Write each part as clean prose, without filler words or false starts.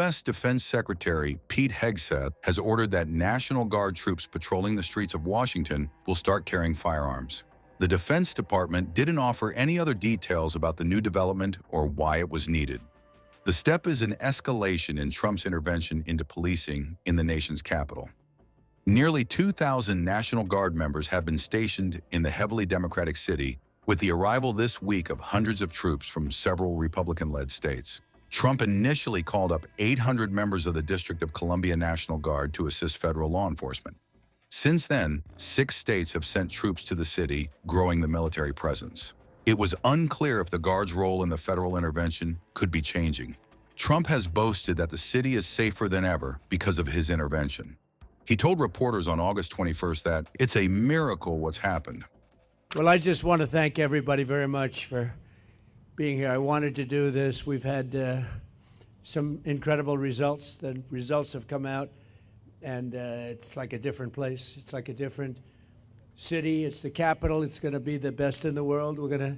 U.S. Defense Secretary Pete Hegseth has ordered that National Guard troops patrolling the streets of Washington will start carrying firearms. The Defense Department didn't offer any other details about the new development or why it was needed. The step is an escalation in Trump's intervention into policing in the nation's capital. Nearly 2,000 National Guard members have been stationed in the heavily Democratic city, with the arrival this week of hundreds of troops from several Republican-led states. Trump initially called up 800 members of the District of Columbia National Guard to assist federal law enforcement. Since then, 6 states have sent troops to the city, growing the military presence. It was unclear if the Guard's role in the federal intervention could be changing. Trump has boasted that the city is safer than ever because of his intervention. He told reporters on August 21st that it's a miracle what's happened. Well, I just want to thank everybody very much for being here. I wanted to do this. We've had some incredible results. The results have come out, and it's like a different place. It's like a different city. It's the capital. It's going to be the best in the world. We're going to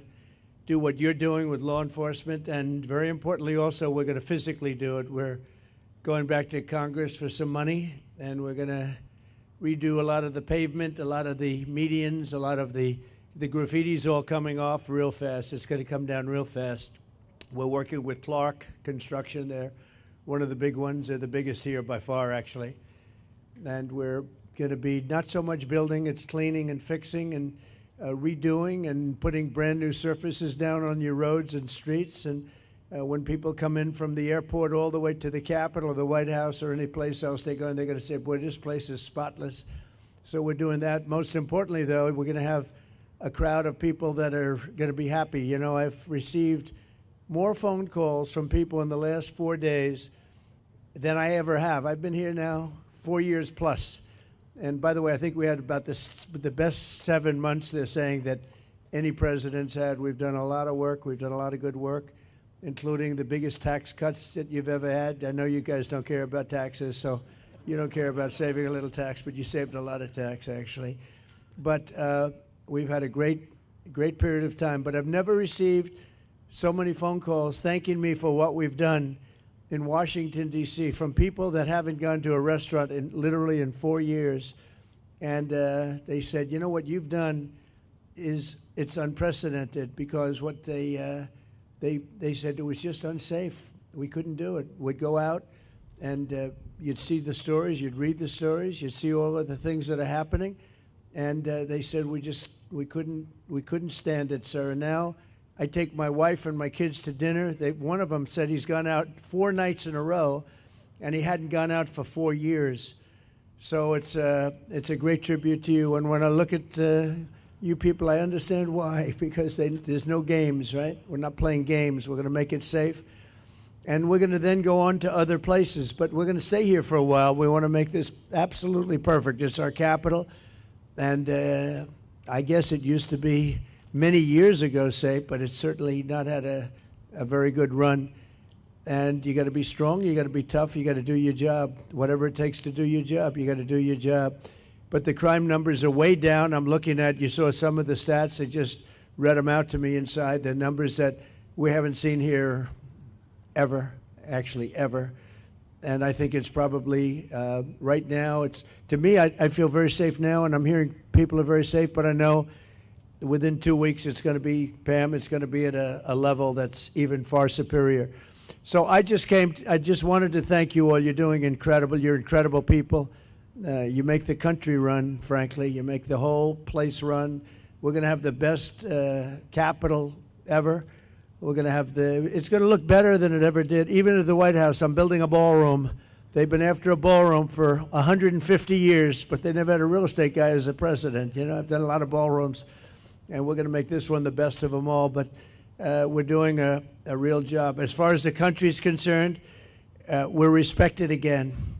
do what you're doing with law enforcement, and very importantly also, we're going to physically do it. We're going back to Congress for some money, and we're going to redo a lot of the pavement, a lot of the medians, a lot of the graffiti's all coming off real fast. It's going to come down real fast. We're working with Clark Construction. They're one of the big ones. They're the biggest here by far, actually. And we're going to be not so much building, it's cleaning and fixing and redoing and putting brand new surfaces down on your roads and streets. And when people come in from the airport all the way to the Capitol or the White House or any place else they go, and they're going to say, boy, this place is spotless. So we're doing that. Most importantly, though, we're going to have a crowd of people that are going to be happy. You know, I've received more phone calls from people in the last 4 days than I ever have. I've been here now 4 years plus. And by the way, I think we had about the best 7 months, they're saying, that any president's had. We've done a lot of work. We've done a lot of good work, including the biggest tax cuts that you've ever had. I know you guys don't care about taxes, so you don't care about saving a little tax, but you saved a lot of tax, actually. But we've had a great period of time, but I've never received so many phone calls thanking me for what we've done in Washington, D.C., from people that haven't gone to a restaurant literally in 4 years. And they said, you know, what you've done it's unprecedented, because what they said, it was just unsafe. We couldn't do it. We'd go out and you'd see the stories, you'd read the stories, you'd see all of the things that are happening. And they said, we couldn't stand it, sir. And now I take my wife and my kids to dinner. One of them said he's gone out 4 nights in a row, and he hadn't gone out for 4 years. So it's a great tribute to you. And when I look at you people, I understand why, because there's no games, right? We're not playing games. We're going to make it safe. And we're going to then go on to other places. But we're going to stay here for a while. We want to make this absolutely perfect. It's our capital. And I guess it used to be many years ago safe, but it's certainly not had a very good run. And you got to be strong, you got to be tough, you got to do your job. Whatever it takes to do your job, you got to do your job. But the crime numbers are way down. I'm looking at, you saw some of the stats, they just read them out to me inside, the numbers that we haven't seen here ever, actually ever. And I think it's probably, right now, to me, I feel very safe now, and I'm hearing people are very safe, but I know within 2 weeks it's going to be, Pam, it's going to be at a level that's even far superior. So I just wanted to thank you all. You're doing incredible. You're incredible people. You make the country run, frankly. You make the whole place run. We're going to have the best Capitol ever. We're going to have it's going to look better than it ever did. Even at the White House, I'm building a ballroom. They've been after a ballroom for 150 years, but they never had a real estate guy as a president. You know, I've done a lot of ballrooms, and we're going to make this one the best of them all. But we're doing a real job. As far as the country's concerned, we're respected again.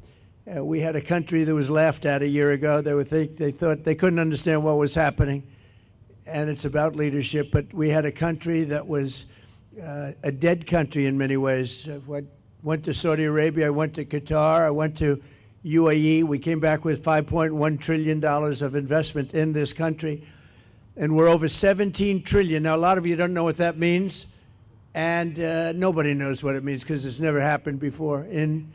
We had a country that was laughed at a year ago. They thought they couldn't understand what was happening, and it's about leadership. But we had a country that was a dead country in many ways. I went to Saudi Arabia, I went to Qatar, I went to UAE. We came back with $5.1 trillion of investment in this country, and we're over $17 trillion. Now, a lot of you don't know what that means, And nobody knows what it means because it's never happened before. In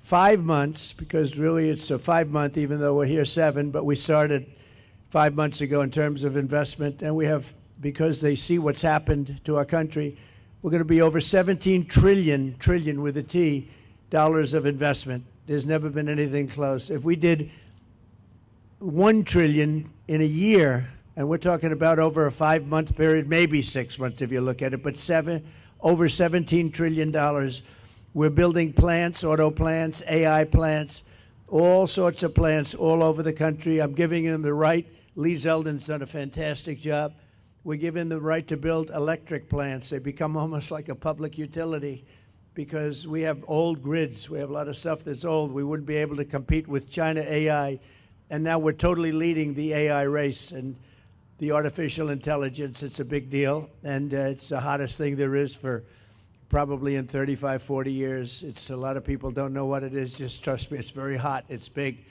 5 months, because really it's a 5-month, even though we're here 7, but we started 5 months ago in terms of investment, and we have, because they see what's happened to our country, we're going to be over 17 trillion with a T, dollars of investment. There's never been anything close. If we did 1 trillion in a year, and we're talking about over a 5-month period, maybe 6 months if you look at it, but over $17 trillion. We're building plants, auto plants, AI plants, all sorts of plants all over the country. I'm giving them the right. Lee Zeldin's done a fantastic job. We're giving them the right to build electric plants. They become almost like a public utility because we have old grids. We have a lot of stuff that's old. We wouldn't be able to compete with China AI. And now we're totally leading the AI race. And the artificial intelligence, it's a big deal, and it's the hottest thing there is for probably in 35, 40 years. It's a lot of people don't know what it is. Just trust me, it's very hot, it's big.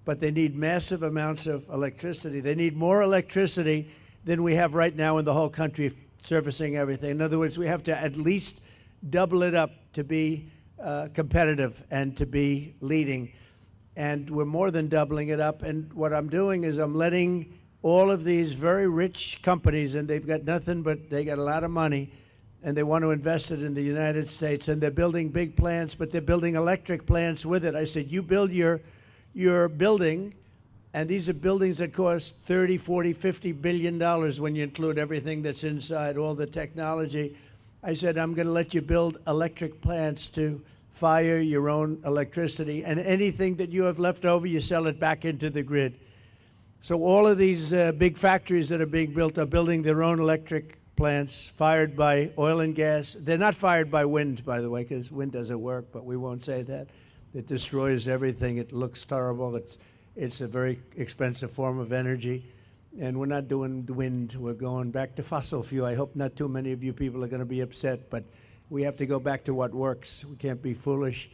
But they need massive amounts of electricity. They need more electricity than we have right now in the whole country servicing everything. In other words, we have to at least double it up to be competitive and to be leading. And we're more than doubling it up. And what I'm doing is I'm letting all of these very rich companies, and they've got nothing but they got a lot of money, and they want to invest it in the United States, and they're building big plants, but they're building electric plants with it. I said, you build your building, and these are buildings that cost 30, 40, 50 billion dollars when you include everything that's inside, all the technology. I said, I'm going to let you build electric plants to fire your own electricity, and anything that you have left over, you sell it back into the grid. So all of these big factories that are being built are building their own electric plants fired by oil and gas. They're not fired by wind, by the way, because wind doesn't work, but we won't say that. It destroys everything. It looks terrible. It's a very expensive form of energy. And we're not doing wind. We're going back to fossil fuel. I hope not too many of you people are going to be upset, but we have to go back to what works. We can't be foolish.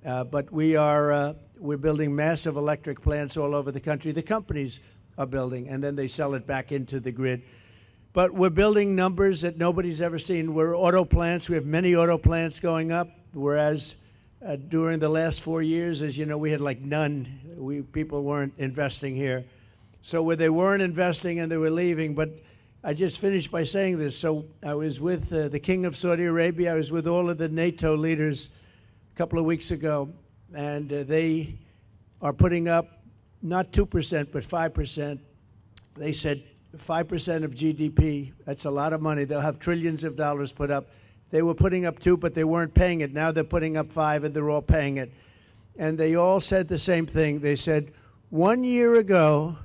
But we're building massive electric plants all over the country. The companies are building, and then they sell it back into the grid. But we're building numbers that nobody's ever seen. We're auto plants. We have many auto plants going up, whereas during the last 4 years, as you know, we had like none. People weren't investing here. So where they weren't investing and they were leaving. But I just finished by saying this. So I was with the King of Saudi Arabia. I was with all of the NATO leaders a couple of weeks ago, and they are putting up not 2%, but 5%. They said 5% of GDP, that's a lot of money. They'll have trillions of dollars put up. They were putting up 2, but they weren't paying it. Now they're putting up 5, and they're all paying it. And they all said the same thing. They said, 1 year ago,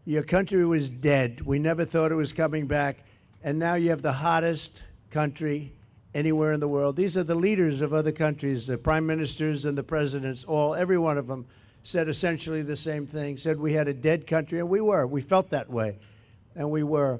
your country was dead. We never thought it was coming back. And now you have the hottest country anywhere in the world. These are the leaders of other countries, the prime ministers and the presidents, every one of them said essentially the same thing, said we had a dead country, and we were. We felt that way, and we were.